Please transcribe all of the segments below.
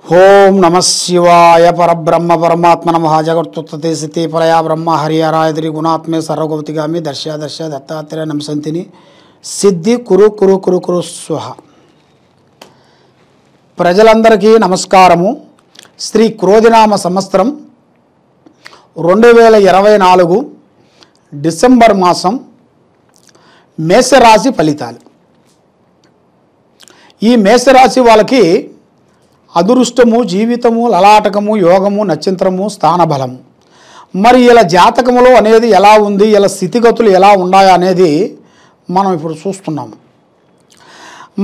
ఓం నమ శివాయ పరబ్రహ్మ పరమాత్మ నమః జగత్తుత్పత్తి స్థితి పరయా బ్రహ్మ హరిహరాయత్రి గుణాత్మే సర్వగౌతిగామి దర్శ దత్తాత్రేయ నమసంతిని సిద్ధి కురు కురు కురు కురు స్వహ. ప్రజలందరికీ నమస్కారము. శ్రీ క్రోధినామ సంవత్సరం 2024 డిసెంబర్ మాసం మేషరాశి ఫలితాలు. ఈ మేషరాశి వాళ్ళకి అదృష్టము, జీవితము, లలాటకము, యోగము, నక్షత్రము, స్థానబలము. మరి ఇలా జాతకములో అనేది ఎలా ఉంది, ఇలా స్థితిగతులు ఎలా ఉన్నాయా అనేది మనం ఇప్పుడు చూస్తున్నాము.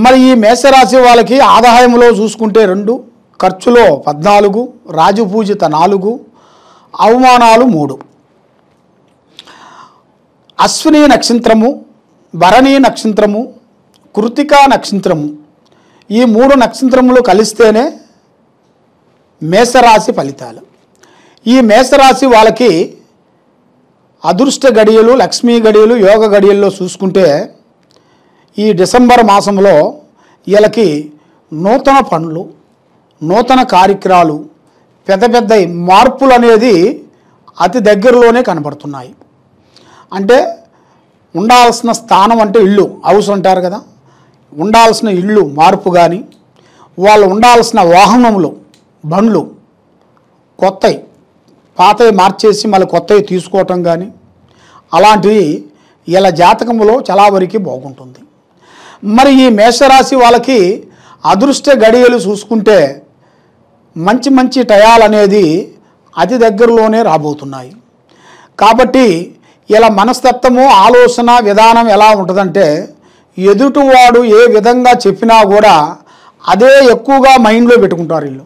మరి ఈ మేషరాశి వాళ్ళకి ఆదాయంలో చూసుకుంటే 2, ఖర్చులో 14, రాజపూజిత 4, అవమానాలు 3. అశ్విని నక్షత్రము, భరణి నక్షత్రము, కృతికా నక్షత్రము, ఈ 3 నక్షత్రములు కలిస్తేనే మేషరాశి ఫలితాలు. ఈ మేషరాశి వాళ్ళకి అదృష్ట గడియలు, లక్ష్మీ గడియలు, యోగ గడియల్లో చూసుకుంటే ఈ డిసెంబర్ మాసంలో వీళ్ళకి నూతన పనులు, నూతన కార్యక్రమాలు, పెద్ద పెద్ద మార్పులు అనేది అతి దగ్గరలోనే కనబడుతున్నాయి. అంటే ఉండాల్సిన స్థానం అంటే ఇల్లు, హౌస్ అంటారు కదా, ఉండాల్సిన ఇల్లు మార్పు కానీ, వాళ్ళు ఉండాల్సిన వాహనములు, బండ్లు కొత్తవి పాతవి మార్చేసి మళ్ళీ కొత్తవి తీసుకోవటం కానీ, అలాంటివి ఇలా జాతకంలో చాలా వరకు బాగుంటుంది. మరి ఈ మేషరాశి వాళ్ళకి అదృష్ట గడియలు చూసుకుంటే మంచి మంచి టయాలు అనేది అతి దగ్గరలోనే రాబోతున్నాయి. కాబట్టి ఇలా మనస్తత్వము, ఆలోచన విధానం ఎలా ఉంటుందంటే ఎదుటివాడు ఏ విధంగా చెప్పినా కూడా అదే ఎక్కువగా మైండ్లో పెట్టుకుంటారు. వీళ్ళు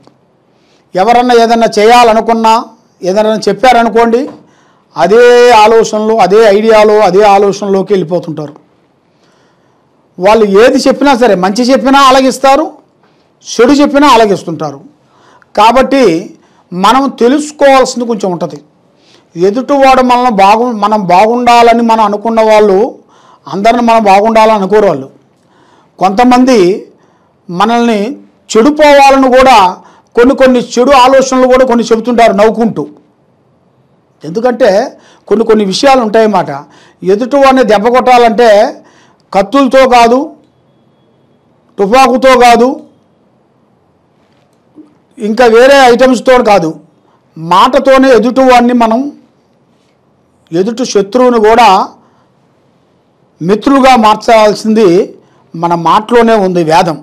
ఎవరన్నా ఏదన్నా చేయాలనుకున్నా, ఏదన్నా చెప్పారనుకోండి, అదే ఆలోచనలు, అదే ఐడియాలు, అదే ఆలోచనలోకి వెళ్ళిపోతుంటారు. వాళ్ళు ఏది చెప్పినా సరే, మంచి చెప్పినా అలాగిస్తారు, చెడు చెప్పినా అలాగిస్తుంటారు. కాబట్టి మనం తెలుసుకోవాల్సింది కొంచెం ఉంటుంది. ఎదుటివాడు మనం బాగుండాలని మనం అనుకున్న వాళ్ళు అందరిని మనం బాగుండాలని అనుకోరు. వాళ్ళు కొంతమంది మనల్ని చెడిపోవాలని కూడా కొన్ని చెడు ఆలోచనలు కూడా కొన్ని చెబుతుంటారు నవ్వుకుంటూ. ఎందుకంటే కొన్ని విషయాలు ఉంటాయన్నమాట. ఎదుటివాడిని దెబ్బ కొట్టాలంటే కత్తులతో కాదు, తుపాకుతో కాదు, ఇంకా వేరే ఐటమ్స్తో కాదు, మాటతోనే ఎదుటివాడిని మనం, ఎదుటి శత్రువుని కూడా మిత్రులుగా మార్చాల్సింది మన మాటలోనే ఉంది వేదం.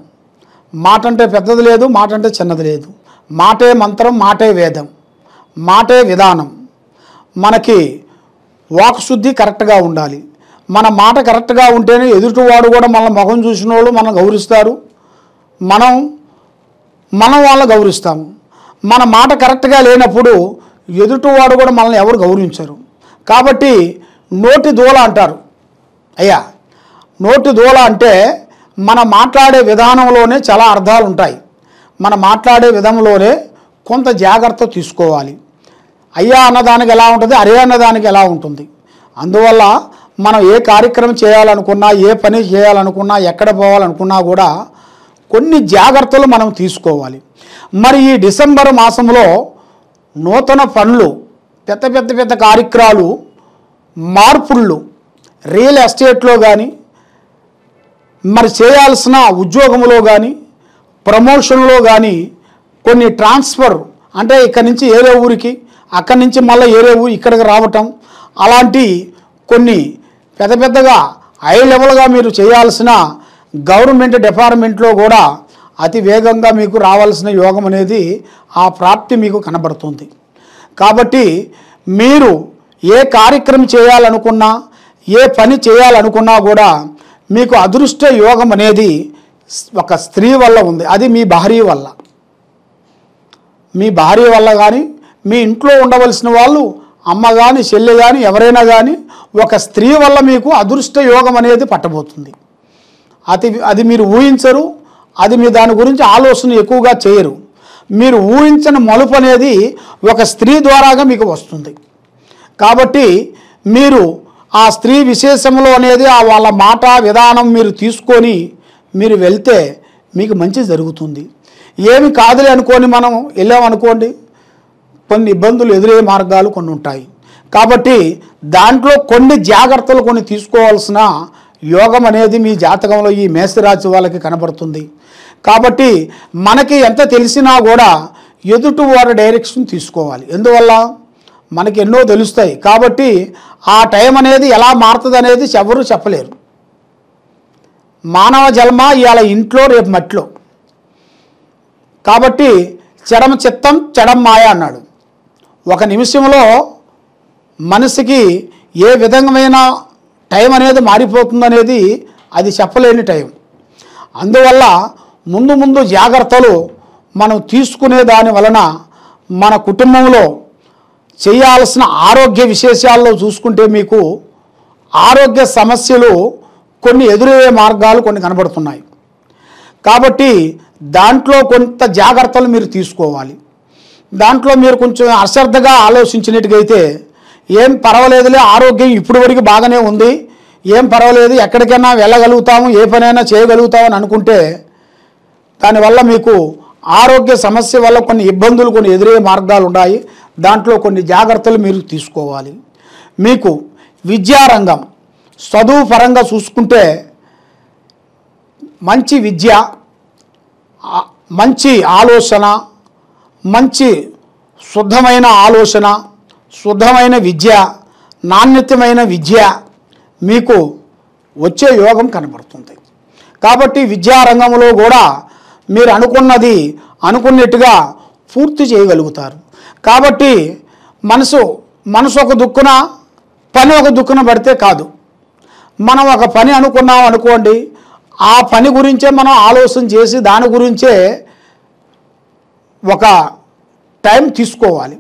మాట అంటే పెద్దది లేదు, మాట అంటే చిన్నది లేదు. మాటే మంత్రం, మాటే వేదం, మాటే విధానం. మనకి వాక్శుద్ధి కరెక్ట్గా ఉండాలి. మన మాట కరెక్ట్గా ఉంటేనే ఎదుటివాడు కూడా మన ముఖం చూసిన వాళ్ళు మనం గౌరవిస్తారు, మనం వాళ్ళని గౌరవిస్తాము. మన మాట కరెక్ట్గా లేనప్పుడు ఎదుటివాడు కూడా మనల్ని ఎవరు గౌరవించరు. కాబట్టి నోటి దూల అంటారు. అయ్యా, నోటి దూల అంటే మన మాట్లాడే విధానంలోనే చాలా అర్థాలు ఉంటాయి. మన మాట్లాడే విధంలోనే కొంత జాగ్రత్త తీసుకోవాలి. అయ్యా అన్నదానికి ఎలా ఉంటుంది, అరే అన్నదానికి ఎలా ఉంటుంది. అందువల్ల మనం ఏ కార్యక్రమం చేయాలనుకున్నా, ఏ పని చేయాలనుకున్నా, ఎక్కడ పోవాలనుకున్నా కూడా కొన్ని జాగ్రత్తలు మనం తీసుకోవాలి. మరి ఈ డిసెంబర్ మాసంలో నూతన పనులు, పెద్ద కార్యక్రమాలు, మార్పుళ్ళు, రియల్ ఎస్టేట్లో కానీ, మరి చేయాల్సిన ఉద్యోగంలో కానీ, ప్రమోషన్లో కానీ, కొన్ని ట్రాన్స్ఫర్ అంటే ఇక్కడి నుంచి ఏరే ఊరికి, అక్కడి నుంచి మళ్ళీ ఏరే ఊరు ఇక్కడికి రావటం, అలాంటి కొన్ని పెద్దగా హై లెవెల్గా మీరు చేయాల్సిన గవర్నమెంట్ డిపార్ట్మెంట్లో కూడా అతి వేగంగా మీకు రావాల్సిన యోగం అనేది, ఆ ప్రాప్తి మీకు కనబడుతుంది. కాబట్టి మీరు ఏ కార్యక్రమం చేయాలనుకున్నా, ఏ పని చేయాలనుకున్నా కూడా మీకు అదృష్ట యోగం అనేది ఒక స్త్రీ వల్ల ఉంది. అది మీ భార్య వల్ల. మీ భార్య వల్ల కానీ, మీ ఇంట్లో ఉండవలసిన వాళ్ళు, అమ్మ కానీ, చెల్లి కానీ, ఎవరైనా కానీ ఒక స్త్రీ వల్ల మీకు అదృష్ట యోగం అనేది పట్టబోతుంది. అది మీరు ఊహించరు, అది మీ దాని గురించి ఆలోచన ఎక్కువగా చేయరు. మీరు ఊహించిన మలుపు అనేది ఒక స్త్రీ ద్వారాగా మీకు వస్తుంది. కాబట్టి మీరు ఆ స్త్రీ విశేషంలో అనేది వాళ్ళ మాట విధానం మీరు తీసుకొని మీరు వెళ్తే మీకు మంచి జరుగుతుంది. ఏమి కాదులే అనుకొని మనం వెళ్ళామనుకోండి, కొన్ని ఇబ్బందులు ఎదురయ్యే మార్గాలు కొన్ని ఉంటాయి. కాబట్టి దాంట్లో కొన్ని జాగ్రత్తలు కొన్ని తీసుకోవాల్సిన యోగం అనేది మీ జాతకంలో ఈ మేషరాశి వాళ్ళకి కనబడుతుంది. కాబట్టి మనకి ఎంత తెలిసినా కూడా ఎదుటి వారి డైరెక్షన్ తీసుకోవాలి. ఎందువల్ల మనకి ఎన్నో తెలుస్తాయి. కాబట్టి ఆ టైం అనేది ఎలా మారుతుంది అనేది ఎవరు చెప్పలేరు. మానవ జన్మ ఇవాళ ఇంట్లో, రేపు మట్టిలో. కాబట్టి చెడం చిత్తం చెడం మాయ అన్నాడు. ఒక నిమిషంలో మనసుకి ఏ విధమైన టైం అనేది మారిపోతుందనేది అది చెప్పలేని టైం. అందువల్ల ముందు ముందు జాగ్రత్తలు మనం తీసుకునే దాని వలన మన కుటుంబంలో చేయాల్సిన ఆరోగ్య విశేషాల్లో చూసుకుంటే మీకు ఆరోగ్య సమస్యలు కొన్ని ఎదురయ్యే మార్గాలు కొన్ని కనబడుతున్నాయి. కాబట్టి దాంట్లో కొంత జాగ్రత్తలు మీరు తీసుకోవాలి. దాంట్లో మీరు కొంచెం అశ్రద్ధగా ఆలోచించినట్టుగైతే ఏం పర్వాలేదులే, ఆరోగ్యం ఇప్పుడు వరకు బాగానే ఉంది, ఏం పర్వాలేదు, ఎక్కడికైనా వెళ్ళగలుగుతాము, ఏ పనైనా చేయగలుగుతామని అనుకుంటే దానివల్ల మీకు ఆరోగ్య సమస్య వల్ల కొన్ని ఇబ్బందులు కొన్ని ఎదురయ్యే మార్గాలు ఉన్నాయి. దాంట్లో కొన్ని జాగ్రత్తలు మీరు తీసుకోవాలి. మీకు విద్యారంగం చదువు పరంగా చూసుకుంటే మంచి విద్య, మంచి ఆలోచన, మంచి శుద్ధమైన ఆలోచన, శుద్ధమైన విద్య, నాణ్యతమైన విద్య మీకు వచ్చే యోగం కనబడుతుంది. కాబట్టి విద్యారంగంలో కూడా మీరు అనుకున్నట్టుగా పూర్తి చేయగలుగుతారు. కాబట్టి మనసు ఒక దుక్కున, పని ఒక దుక్కున పడితే కాదు. మనం ఒక పని అనుకున్నాం అనుకోండి, ఆ పని గురించే మనం ఆలోచన చేసి దాని గురించే ఒక టైం తీసుకోవాలి.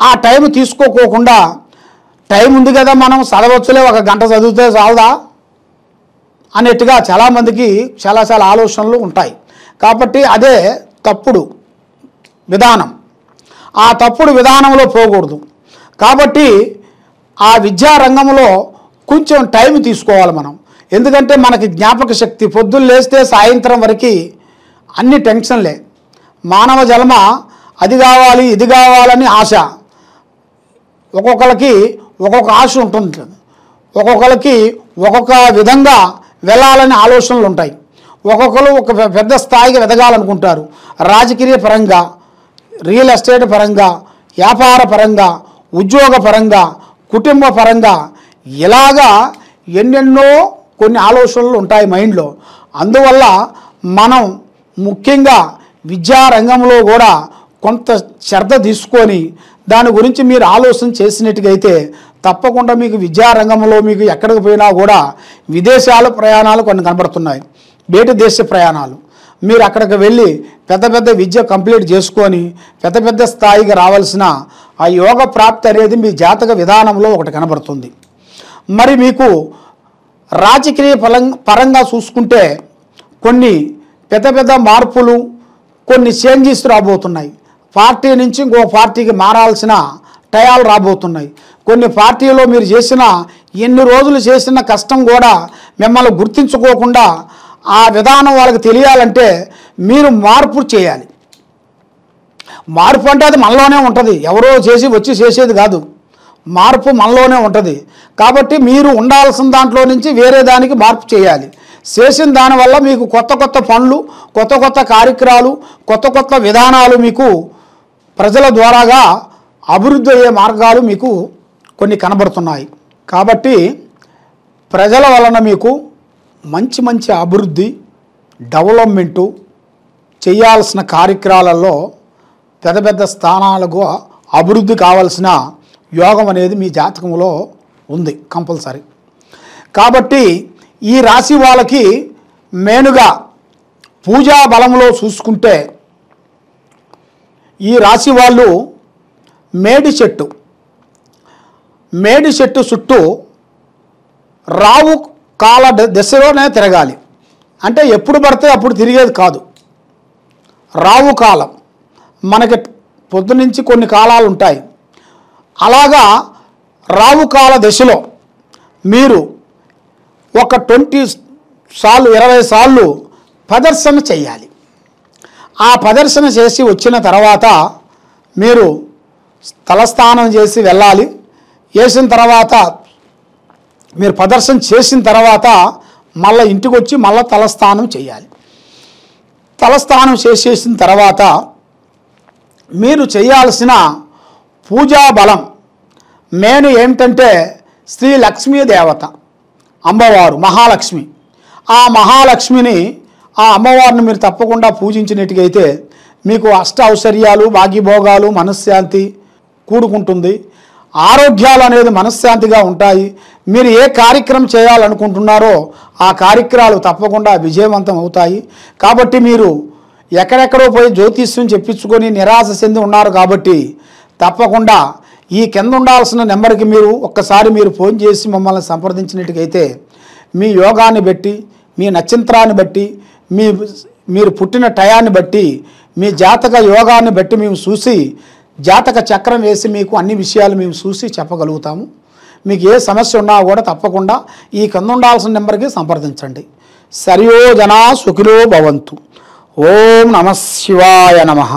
ఆ టైం తీసుకోకుండా టైం ఉంది కదా మనం చదవచ్చులే, ఒక గంట చదివితే చాలదా అన్నట్టుగా చాలామందికి చాలా ఆలోచనలు ఉంటాయి. కాబట్టి అదే తప్పుడు విధానం. ఆ తప్పుడు విధానంలో పోకూడదు. కాబట్టి ఆ విద్యారంగంలో కొంచెం టైం తీసుకోవాలి మనం. ఎందుకంటే మనకి జ్ఞాపక శక్తి పొద్దున్న లేస్తే సాయంత్రం వరకు అన్ని టెన్షన్లే. మానవ జన్మ అది కావాలి ఇది కావాలని ఆశ. ఒక్కొక్కరికి ఒక్కొక్క ఆశ ఉంటుంది, ఒక్కొక్కరికి ఒక్కొక్క విధంగా వెళ్ళాలని ఆలోచనలు ఉంటాయి. ఒక్కొక్కరు ఒక పెద్ద స్థాయికి ఎదగాలనుకుంటారు. రాజకీయ పరంగా, రియల్ ఎస్టేట్ పరంగా, వ్యాపార పరంగా, ఉద్యోగ పరంగా, కుటుంబ పరంగా ఇలాగా ఎన్నెన్నో కొన్ని ఆలోచనలు ఉంటాయి మైండ్లో. అందువల్ల మనం ముఖ్యంగా విద్యారంగంలో కూడా కొంత శ్రద్ధ తీసుకొని దాని గురించి మీరు ఆలోచన చేసినట్టుగైతే తప్పకుండా మీకు విద్యారంగంలో మీకు ఎక్కడికి పోయినా కూడా విదేశాల ప్రయాణాలు కొన్ని కనబడుతున్నాయి. బయట దేశ ప్రయాణాలు. మీరు అక్కడికి వెళ్ళి పెద్ద విద్య కంప్లీట్ చేసుకొని పెద్ద స్థాయికి రావాల్సిన ఆ యోగ ప్రాప్తి అనేది మీ జాతక విధానంలో ఒకటి కనబడుతుంది. మరి మీకు రాజకీయ పరంగా చూసుకుంటే కొన్ని పెద్ద మార్పులు, కొన్ని చేంజెస్ రాబోతున్నాయి. పార్టీ నుంచి ఇంకో పార్టీకి మారాల్సిన టయాలు రాబోతున్నాయి. కొన్ని పార్టీలో మీరు చేసిన ఎన్ని రోజులు చేసిన కష్టం కూడా మిమ్మల్ని గుర్తించుకోకుండా ఆ విధానం వాళ్ళకి తెలియాలంటే మీరు మార్పు చేయాలి. మార్పు అంటే అది మనలోనే ఉంటుంది, ఎవరో వచ్చి చేసేది కాదు. మార్పు మనలోనే ఉంటుంది. కాబట్టి మీరు ఉండాల్సిన దాంట్లో నుంచి వేరే దానికి మార్పు చేయాలి. చేసిన దానివల్ల మీకు కొత్త పనులు, కొత్త కార్యక్రమాలు, కొత్త విధానాలు మీకు ప్రజల ద్వారాగా అభివృద్ధి అయ్యే మార్గాలు మీకు కొన్ని కనబడుతున్నాయి. కాబట్టి ప్రజల వలన మీకు మంచి అభివృద్ధి, డెవలప్మెంటు చేయాల్సిన కార్యక్రమాలలో పెద్ద స్థానాలకు అభివృద్ధి కావాల్సిన యోగం అనేది మీ జాతకంలో ఉంది కంపల్సరీ. కాబట్టి ఈ రాశి వాళ్ళకి మెయిన్గా పూజా బలంలో చూసుకుంటే ఈ రాశి వాళ్ళు మేడి చెట్టు చుట్టూ రావు కాల దశలోనే తిరగాలి. అంటే ఎప్పుడు పడితే అప్పుడు తిరిగేది కాదు. రావు కాలం మనకి పొద్దునుంచి కొన్ని కాలాలు ఉంటాయి. అలాగా రావు కాల దశలో మీరు ఒక 20 సార్లు 20 సార్లు ప్రదర్శన చేయాలి. ఆ ప్రదర్శన చేసి వచ్చిన తర్వాత మీరు తలస్నానం చేసి వెళ్ళాలి. వేసిన తర్వాత మీరు ప్రదర్శన చేసిన తర్వాత మళ్ళీ ఇంటికి వచ్చి మళ్ళీ తలస్నానం చేయాలి. తలస్నానం చేసేసిన తర్వాత మీరు చేయాల్సిన పూజా బలం మెయిన్ ఏమిటంటే శ్రీ లక్ష్మీ దేవత అమ్మవారు మహాలక్ష్మి. ఆ మహాలక్ష్మిని ఆ అమ్మవారిని మీరు తప్పకుండా పూజించినట్టుగైతే మీకు అష్ట ఐశ్వర్యాలు భాగ్యభోగాలు మనశ్శాంతి కూడుకుంటుంది. ఆరోగ్యాలు అనేది మనశ్శాంతిగా ఉంటాయి. మీరు ఏ కార్యక్రమం చేయాలనుకుంటున్నారో ఆ కార్యక్రమాలు తప్పకుండా విజయవంతం అవుతాయి. కాబట్టి మీరు ఎక్కడెక్కడో పోయి జ్యోతిష్యం చెప్పించుకొని నిరాశ చెంది ఉన్నారు కాబట్టి తప్పకుండా ఈ కింద ఉండాల్సిన నెంబర్కి మీరు ఒక్కసారి మీరు ఫోన్ చేసి మమ్మల్ని సంప్రదించినట్టుగైతే మీ యోగాన్ని బట్టి మీ నక్షత్రాన్ని బట్టి మీరు పుట్టిన టయాన్ని బట్టి మీ జాతక యోగాన్ని బట్టి మేము చూసి జాతక చక్రం వేసి మీకు అన్ని విషయాలు మేము చూసి చెప్పగలుగుతాము. మీకు ఏ సమస్య ఉన్నా కూడా తప్పకుండా ఈ కింద ఉండాల్సిన నెంబర్కి సంప్రదించండి. సర్వే జనా సుఖినో భవంతు. ఓం నమః శివాయ నమః.